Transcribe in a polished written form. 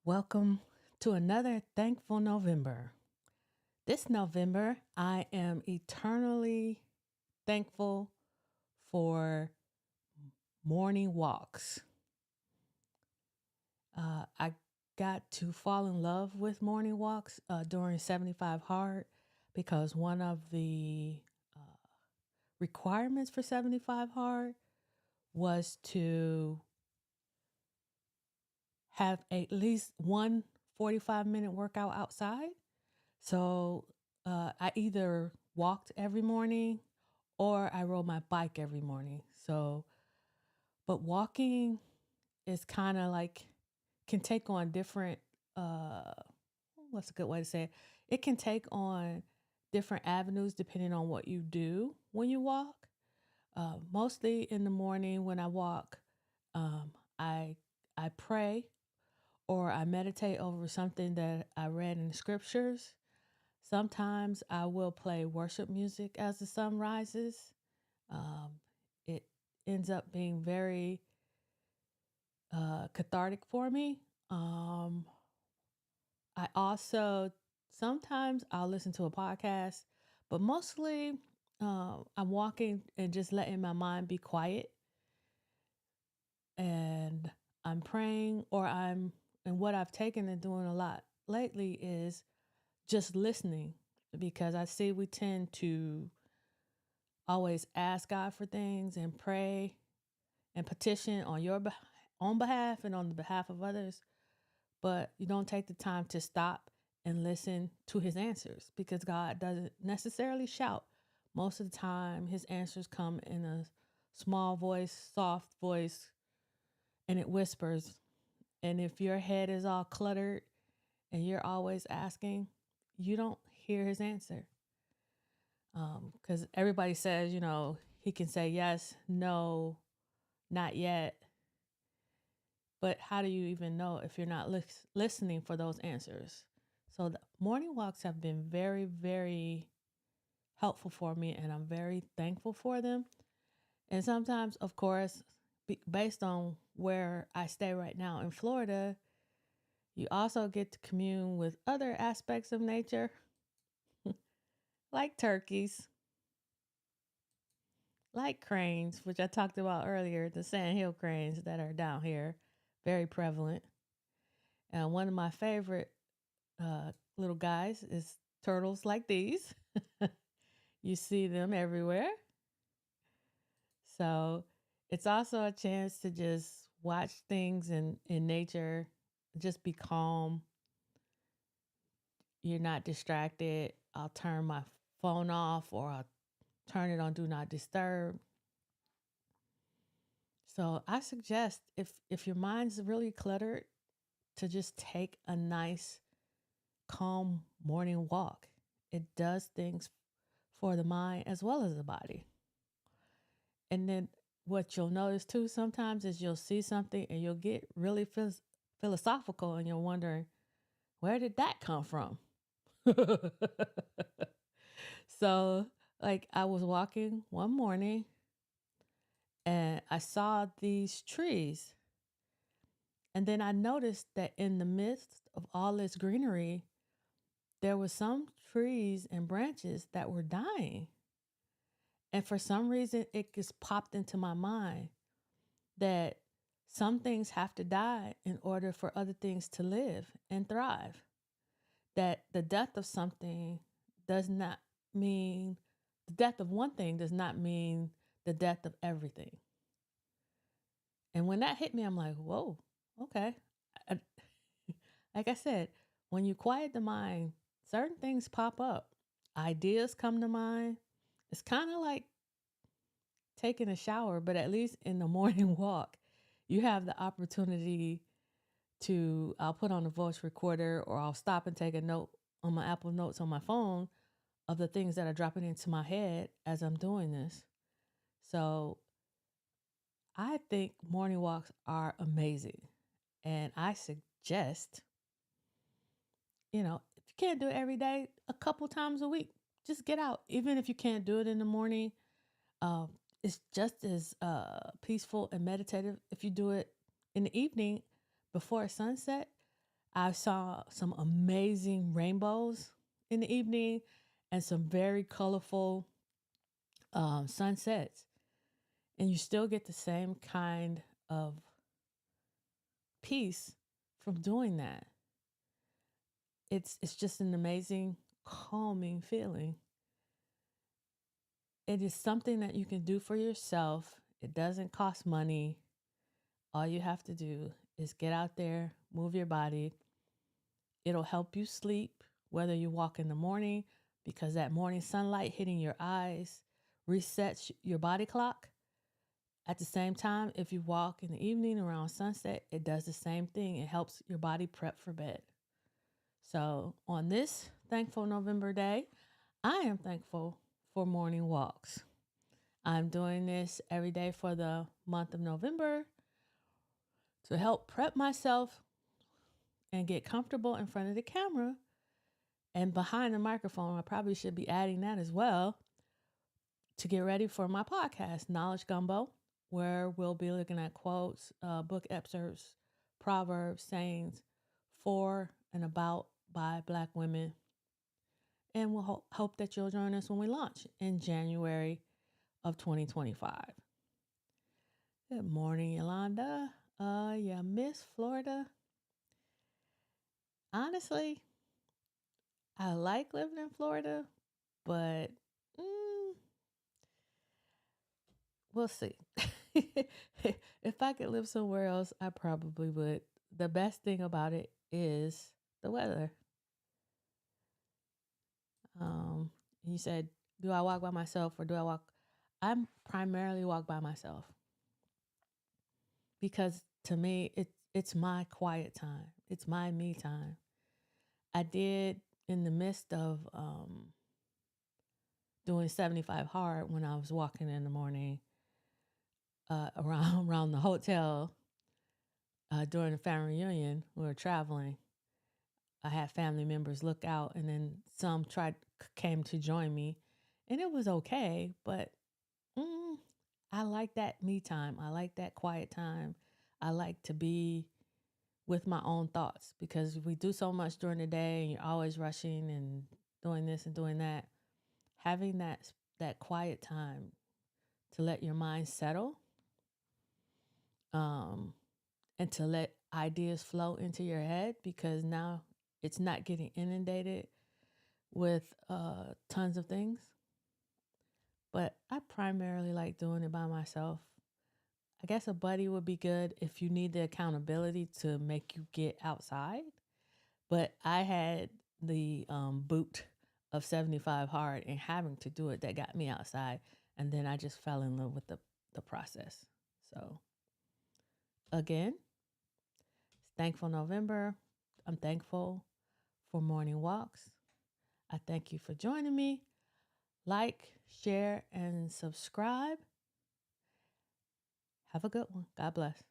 Welcome to another thankful November. This November, I am eternally thankful for morning walks. I got to fall in love with morning walks during 75 Hard because one of the requirements for 75 Hard was to have at least one 45-minute workout outside. So I either walked every morning or I rode my bike every morning. But walking is kind of like, can take on different, what's a good way to say it? It can take on different avenues depending on what you do when you walk. Mostly in the morning when I walk, um, I, I pray or I meditate over something that I read in the scriptures. Sometimes I will play worship music as the sun rises. It ends up being very cathartic for me. I also sometimes I'll listen to a podcast, but mostly I'm walking and just letting my mind be quiet, and I'm praying, and what I've taken and doing a lot lately is just listening, because I see we tend to always ask God for things and pray and petition on your own behalf and on the behalf of others, but you don't take the time to stop and listen to his answers, because God doesn't necessarily shout. Most of the time, his answers come in a small voice, soft voice, and it whispers. And if your head is all cluttered and you're always asking, you don't hear his answer. Because everybody says, he can say yes, no, not yet. But how do you even know if you're not listening for those answers? So the morning walks have been very, very helpful for me, and I'm very thankful for them. And sometimes, of course, based on where I stay right now in Florida, you also get to commune with other aspects of nature, like turkeys, like cranes, which I talked about earlier, the sandhill cranes that are down here, very prevalent. And one of my favorite little guys is turtles like these. You see them everywhere. So it's also a chance to just watch things in nature, just be calm. You're not distracted. I'll turn my phone off or I'll turn it on do not disturb. So I suggest, if your mind's really cluttered, to just take a nice calm morning walk. It does things for the mind as well as the body. And then what you'll notice too sometimes is you'll see something and you'll get really philosophical, and you're wondering, where did that come from? So, like, I was walking one morning and I saw these trees. And then I noticed that in the midst of all this greenery, there were some trees and branches that were dying. And for some reason, it just popped into my mind that some things have to die in order for other things to live and thrive. That the death of something does not mean, the death of one thing does not mean the death of everything. And when that hit me, I'm like, whoa, okay. I- like I said, when you quiet the mind, certain things pop up. Ideas come to mind. It's kind of like taking a shower, but at least in the morning walk, you have the opportunity to, I'll put on a voice recorder or I'll stop and take a note on my Apple Notes on my phone of the things that are dropping into my head as I'm doing this. So I think morning walks are amazing. And I suggest, if you can't do it every day, a couple times a week, just get out. Even if you can't do it in the morning, it's just as peaceful and meditative if you do it in the evening before sunset. I saw some amazing rainbows in the evening and some very colorful sunsets. And you still get the same kind of peace from doing that. It's just an amazing, calming feeling. It is something that you can do for yourself. It doesn't cost money. All you have to do is get out there, move your body. It'll help you sleep, whether you walk in the morning, because that morning sunlight hitting your eyes resets your body clock. At the same time, if you walk in the evening around sunset, it does the same thing. It helps your body prep for bed. So, on this thankful November day, I am thankful for morning walks. I'm doing this every day for the month of November to help prep myself and get comfortable in front of the camera and behind the microphone. I probably should be adding that as well to get ready for my podcast, Knowledge Gumbo, where we'll be looking at quotes, book excerpts, proverbs, sayings for and about by Black women. And we'll hope that you'll join us when we launch in January of 2025. Good morning, Yolanda. Yeah, Miss Florida. Honestly, I like living in Florida, but we'll see. If I could live somewhere else, I probably would. The best thing about it is the weather. You said, do I walk by myself or do I walk? I primarily walk by myself because to me, it's my quiet time. It's my me time. I did in the midst of doing 75 hard when I was walking in the morning around the hotel during the family reunion. We were traveling. I had family members look out, and then some came to join me, and it was okay. But I like that me time. I like that quiet time. I like to be with my own thoughts because we do so much during the day, and you're always rushing and doing this and doing that. Having that quiet time to let your mind settle, and to let ideas flow into your head, because now it's not getting inundated with tons of things. But I primarily like doing it by myself. I guess a buddy would be good if you need the accountability to make you get outside. But I had the boot of 75 hard and having to do it that got me outside. And then I just fell in love with the process. So again, it's Thankful November. I'm thankful for morning walks. I thank you for joining me. Like, share, and subscribe. Have a good one. God bless.